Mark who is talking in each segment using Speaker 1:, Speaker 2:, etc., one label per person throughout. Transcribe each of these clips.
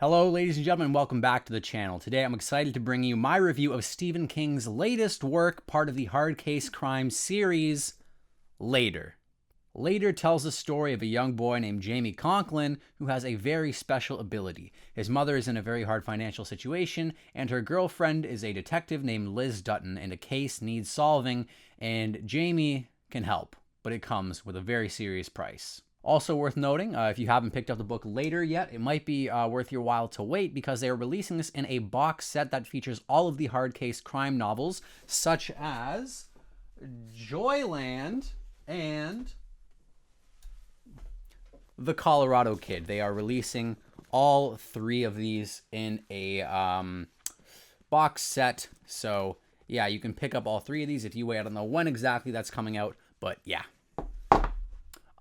Speaker 1: Hello, ladies and gentlemen, welcome back to the channel. Today I'm excited to bring you my review of Stephen King's latest work, part of the Hard Case Crime series, Later. Later tells the story of a young boy named Jamie Conklin who has a very special ability. His mother is in a very hard financial situation, and her girlfriend is a detective named Liz Dutton, and a case needs solving, and Jamie can help, but it comes with a very serious price. Also worth noting, if you haven't picked up the book Later yet, it might be worth your while to wait because they are releasing this in a box set that features all of the hard case crime novels, such as Joyland and The Colorado Kid. They are releasing all three of these in a box set. So, yeah, you can pick up all three of these if you wait. I don't know when exactly that's coming out, but yeah.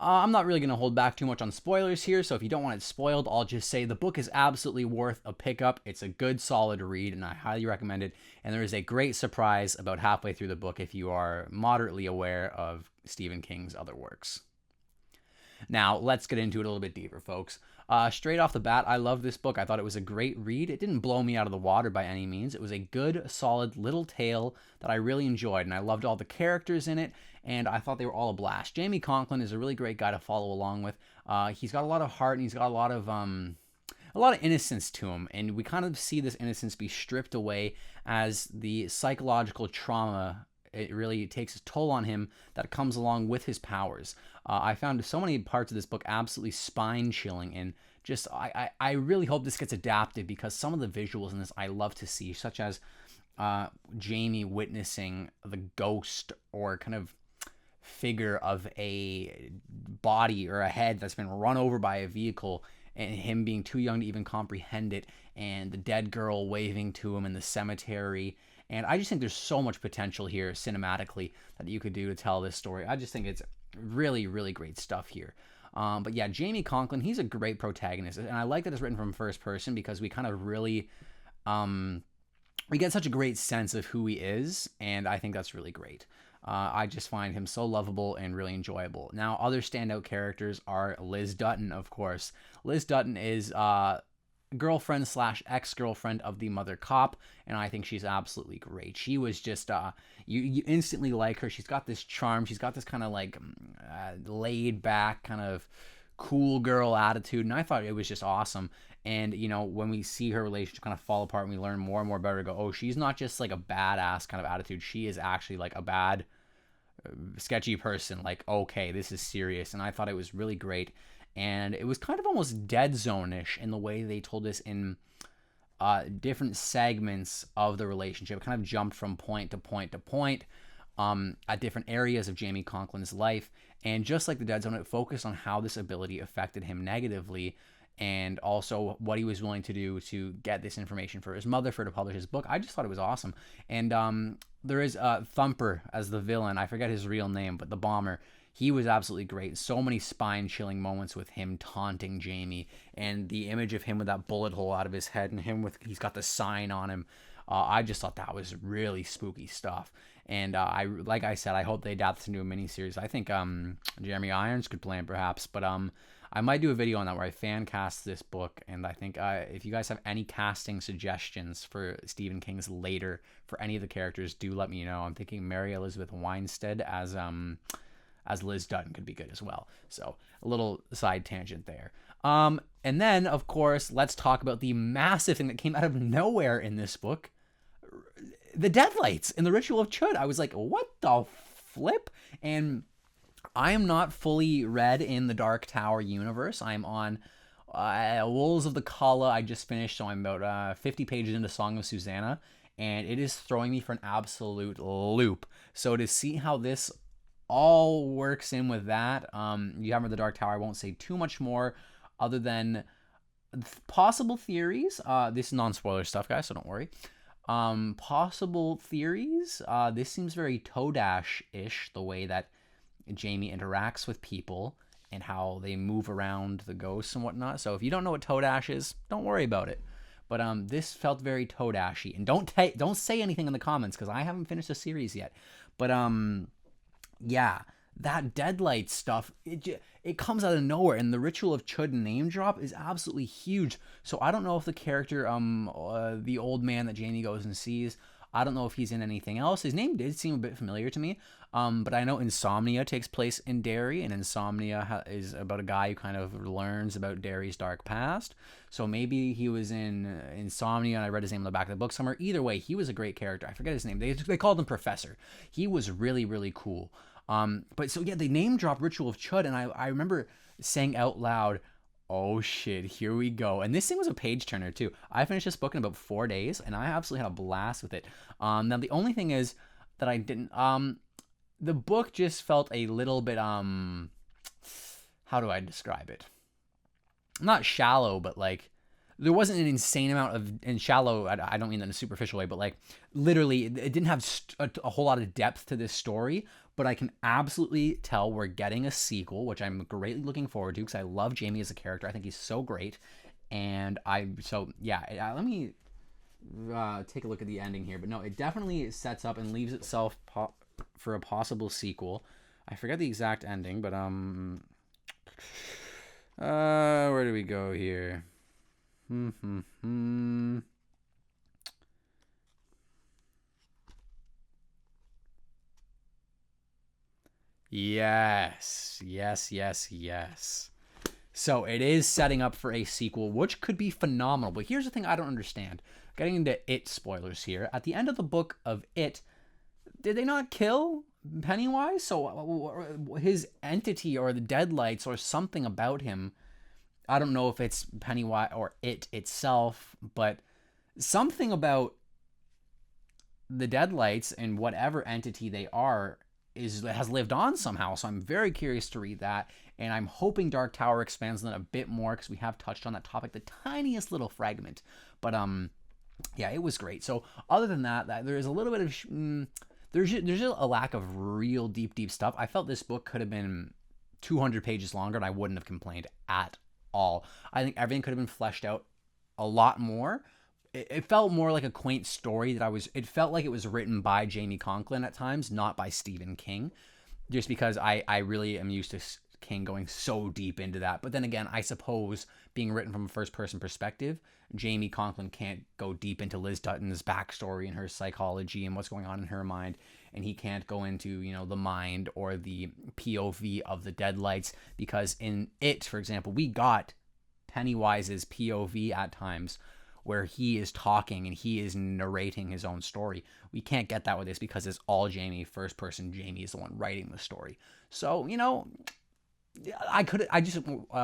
Speaker 1: I'm not really going to hold back too much on spoilers here, so if you don't want it spoiled, I'll just say the book is absolutely worth a pickup. It's a good, solid read, and I highly recommend it. And there is a great surprise about halfway through the book if you are moderately aware of Stephen King's other works. Now, let's get into it a little bit deeper, folks. Straight off the bat, I love this book. I thought it was a great read. It didn't blow me out of the water by any means. It was a good, solid little tale that I really enjoyed, and I loved all the characters in it, and I thought they were all a blast. Jamie Conklin is a really great guy to follow along with. He's got a lot of heart, and he's got a lot of innocence to him, and we kind of see this innocence be stripped away as the psychological trauma it really takes a toll on him that comes along with his powers. I found so many parts of this book absolutely spine-chilling, and just I really hope this gets adapted because some of the visuals in this I love to see, such as Jamie witnessing the ghost or kind of figure of a body or a head that's been run over by a vehicle and him being too young to even comprehend it, and the dead girl waving to him in the cemetery. And I just think there's so much potential here cinematically that you could do to tell this story. I just think it's really, really great stuff here. But yeah, Jamie Conklin, he's a great protagonist. And I like that it's written from first person because we kind of really, we get such a great sense of who he is. And I think that's really great. I just find him so lovable and really enjoyable. Now, other standout characters are Liz Dutton, of course. Liz Dutton is girlfriend slash ex-girlfriend of the mother cop, and I think she's absolutely great. She was just you instantly like her. She's got this charm. She's got this kind of like laid back kind of cool girl attitude, and I thought it was just awesome. And you know, when we see her relationship kind of fall apart and we learn more and more about her, go, oh, she's not just like a badass kind of attitude. She is actually like a bad sketchy person. Like, okay, this is serious. And I thought it was really great. And it was kind of almost Dead Zone-ish in the way they told us in different segments of the relationship. It kind of jumped from point to point to point at different areas of Jamie Conklin's life. And just like the Dead Zone, it focused on how this ability affected him negatively and also what he was willing to do to get this information for his mother, for her to publish his book. I just thought it was awesome. And there is Thumper as the villain. I forget his real name, but the bomber. He was absolutely great. So many spine-chilling moments with him taunting Jamie, and the image of him with that bullet hole out of his head, and him with he's got the sign on him. I just thought that was really spooky stuff. And like I said, I hope they adapt this into a miniseries. I think Jeremy Irons could play him perhaps, but I might do a video on that where I fan cast this book. And I think if you guys have any casting suggestions for Stephen King's Later for any of the characters, do let me know. I'm thinking Mary Elizabeth Winstead as Liz Dutton could be good as well. So a little side tangent there. And then, of course, let's talk about the massive thing that came out of nowhere in this book. The Deadlights in the Ritual of Chud. I was like, what the flip? And I am not fully read in the Dark Tower universe. I'm on Wolves of the Kala. I just finished, so I'm about 50 pages into Song of Susanna. And it is throwing me for an absolute loop. So to see how this all works in with that. You have the Dark Tower. I won't say too much more other than possible theories. This is non-spoiler stuff, guys, so don't worry. Possible theories. This seems very Todash-ish, the way that Jamie interacts with people and how they move around the ghosts and whatnot. So if you don't know what Todash is, don't worry about it. But this felt very Todashy. And don't say anything in the comments because I haven't finished the series yet. But yeah, that Deadlight stuff, it comes out of nowhere, and the Ritual of Chud name drop is absolutely huge. So I don't know if the character, the old man that Jamie goes and sees, I don't know if he's in anything else. His name did seem a bit familiar to me, but I know Insomnia takes place in Derry, and Insomnia is about a guy who kind of learns about Derry's dark past. So maybe he was in Insomnia, and I read his name in the back of the book somewhere. Either way, he was a great character. I forget his name. They called him Professor. He was really, really cool. But so yeah, they name drop Ritual of Chud, and I remember saying out loud, "Oh shit, here we go." And this thing was a page turner too. I finished this book in about 4 days, and I absolutely had a blast with it. Now the only thing is that I didn't. The book just felt a little bit how do I describe it? Not shallow, but like there wasn't an insane amount of, and shallow, I don't mean that in a superficial way, but like literally it didn't have a whole lot of depth to this story, but I can absolutely tell we're getting a sequel, which I'm greatly looking forward to because I love Jamie as a character. I think he's so great. And let me take a look at the ending here. But no, it definitely sets up and leaves itself for a possible sequel. I forget the exact ending, but where do we go here? Yes. So it is setting up for a sequel, which could be phenomenal. But here's the thing I don't understand. Getting into It spoilers here. At the end of the book of It, did they not kill Pennywise? So his entity or the Deadlights or something about him, I don't know if it's Pennywise or It itself, but something about the Deadlights and whatever entity they are has lived on somehow. So I'm very curious to read that, and I'm hoping Dark Tower expands on that a bit more because we have touched on that topic the tiniest little fragment. But yeah, it was great. So other than that there is a little bit of there's a lack of real deep stuff. I felt this book could have been 200 pages longer, and I wouldn't have complained at all. I think everything could have been fleshed out a lot more. It felt more like a quaint story it felt like it was written by Jamie Conklin at times, not by Stephen King, just because I really am used to King going so deep into that. But then again, I suppose being written from a first person perspective, Jamie Conklin can't go deep into Liz Dutton's backstory and her psychology and what's going on in her mind. And he can't go into, the mind or the POV of the Deadlights, because in It, for example, we got Pennywise's POV at times where he is talking and he is narrating his own story. We can't get that with this because it's all Jamie, first person. Jamie is the one writing the story. So, I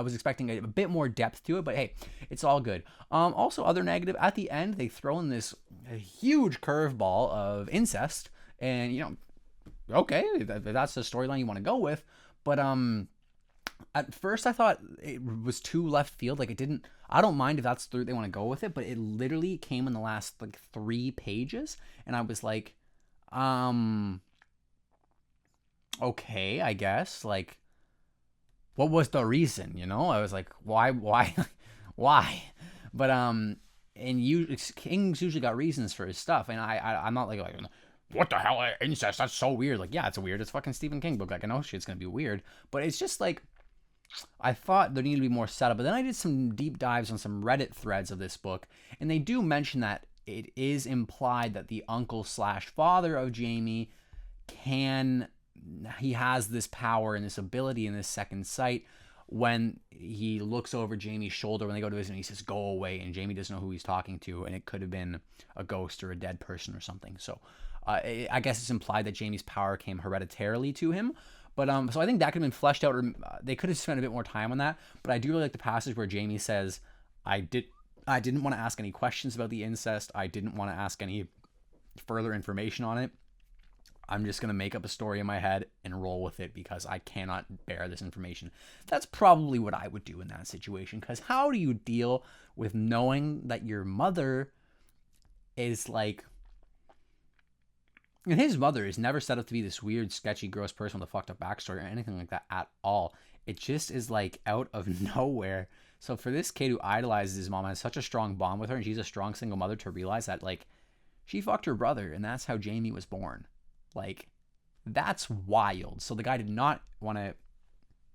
Speaker 1: was expecting a bit more depth to it, but hey, it's all good. Also, other negative, at the end, they throw in this huge curveball of incest, and, okay, that's the storyline you want to go with, but, at first I thought it was too left field. Like, I don't mind if that's they want to go with it, but it literally came in the last 3 pages, and I was like, okay, I guess, like, what was the reason? I was like, why, why? But and King's usually got reasons for his stuff, and I'm not like what the hell, incest? That's so weird. Like, yeah, it's weird. It's fucking Stephen King book. Like, I know shit's gonna be weird, but it's just like, I thought there needed to be more setup. But then I did some deep dives on some Reddit threads of this book, and they do mention that it is implied that the uncle/father of Jamie he has this power and this ability and this second sight when he looks over Jamie's shoulder when they go to visit and he says, "Go away," and Jamie doesn't know who he's talking to, and it could have been a ghost or a dead person or something. So I guess it's implied that Jamie's power came hereditarily to him. But so I think that could have been fleshed out, or they could have spent a bit more time on that. But I do really like the passage where Jamie says, I didn't want to ask any questions about the incest. I didn't want to ask any further information on it. I'm just going to make up a story in my head and roll with it because I cannot bear this information. That's probably what I would do in that situation, because how do you deal with knowing that your mother is like... And his mother is never set up to be this weird, sketchy, gross person with a fucked up backstory or anything like that at all. It just is like out of nowhere. So for this kid who idolizes his mom, has such a strong bond with her, and she's a strong single mother, to realize that, like, she fucked her brother, and that's how Jamie was born. Like, That's wild. So the guy did not want to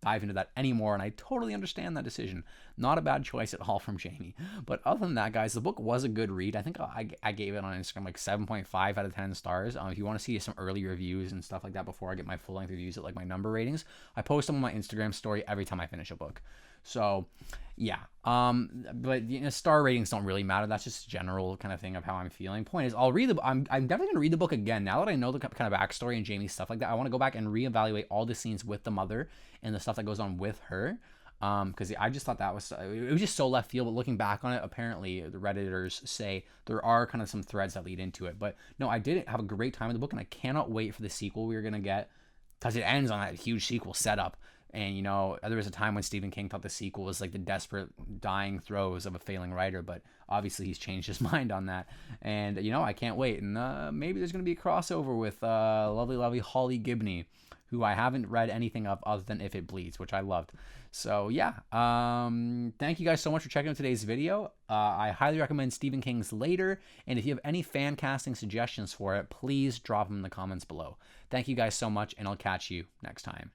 Speaker 1: dive into that anymore, and I totally understand that decision. Not a bad choice at all from Jamie. But other than that, guys, the book was a good read. I think I gave it on Instagram like 7.5 out of 10 stars. If you want to see some early reviews and stuff like that before I get my full-length reviews at like my number ratings, I post them on my Instagram story every time I finish a book. So yeah, but star ratings don't really matter. That's just a general kind of thing of how I'm feeling. Point is, I'm definitely gonna read the book again now that I know the kind of backstory and Jamie's stuff like that. I want to go back and reevaluate all the scenes with the mother and the stuff that goes on with her. Because I just thought it was just so left field. But looking back on it, apparently the Redditors say there are kind of some threads that lead into it. But no, I did have a great time in the book, and I cannot wait for the sequel we're gonna get, because it ends on that huge sequel setup. And, there was a time when Stephen King thought the sequel was like the desperate dying throes of a failing writer, but obviously he's changed his mind on that. And, I can't wait. And maybe there's going to be a crossover with lovely, lovely Holly Gibney, who I haven't read anything of other than If It Bleeds, which I loved. So, yeah. Thank you guys so much for checking out today's video. I highly recommend Stephen King's Later. And if you have any fan casting suggestions for it, please drop them in the comments below. Thank you guys so much, and I'll catch you next time.